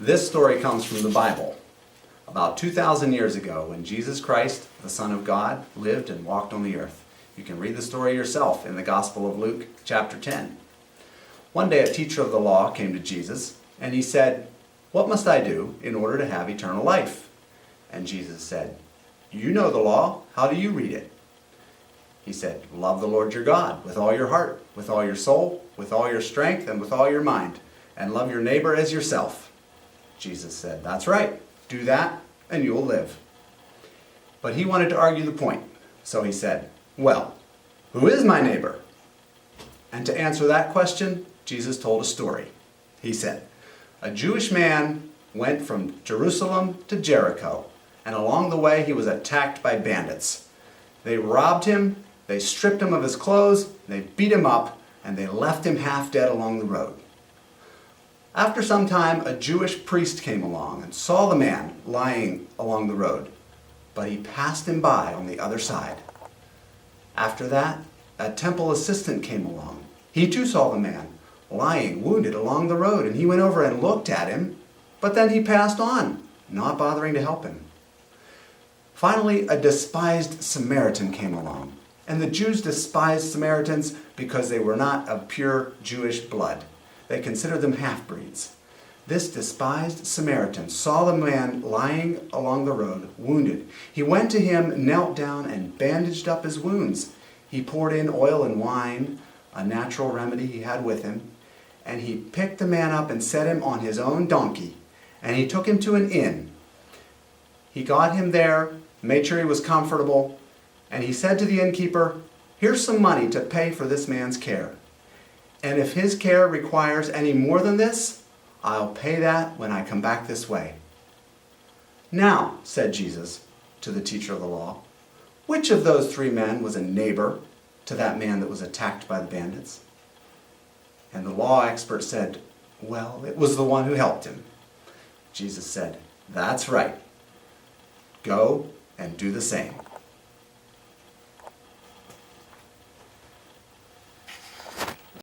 This story comes from the Bible. About 2,000 years ago, when Jesus Christ, the Son of God, lived and walked on the earth. You can read the story yourself in the Gospel of Luke, chapter 10. One day a teacher of the law came to Jesus, and he said, "What must I do in order to have eternal life?" And Jesus said, "You know the law. How do you read it?" He said, "Love the Lord your God with all your heart, with all your soul, with all your strength, and with all your mind, and love your neighbor as yourself." Jesus said, "That's right. Do that, and you will live." But he wanted to argue the point, so he said, "Well, who is my neighbor?" And to answer that question, Jesus told a story. He said, "A Jewish man went from Jerusalem to Jericho, and along the way he was attacked by bandits. They robbed him, they stripped him of his clothes, they beat him up, and they left him half dead along the road. After some time, a Jewish priest came along and saw the man lying along the road, but he passed him by on the other side. After that, a temple assistant came along. He too saw the man lying wounded along the road, and he went over and looked at him, but then he passed on, not bothering to help him. Finally, a despised Samaritan came along, and the Jews despised Samaritans because they were not of pure Jewish blood. They considered them half-breeds. This despised Samaritan saw the man lying along the road, wounded. He went to him, knelt down, and bandaged up his wounds. He poured in oil and wine, a natural remedy he had with him, and he picked the man up and set him on his own donkey, and he took him to an inn. He got him there, made sure he was comfortable, and he said to the innkeeper, "Here's some money to pay for this man's care. And if his care requires any more than this, I'll pay that when I come back this way." "Now," said Jesus to the teacher of the law, "which of those three men was a neighbor to that man that was attacked by the bandits?" And the law expert said, "Well, it was the one who helped him." Jesus said, "That's right. Go and do the same."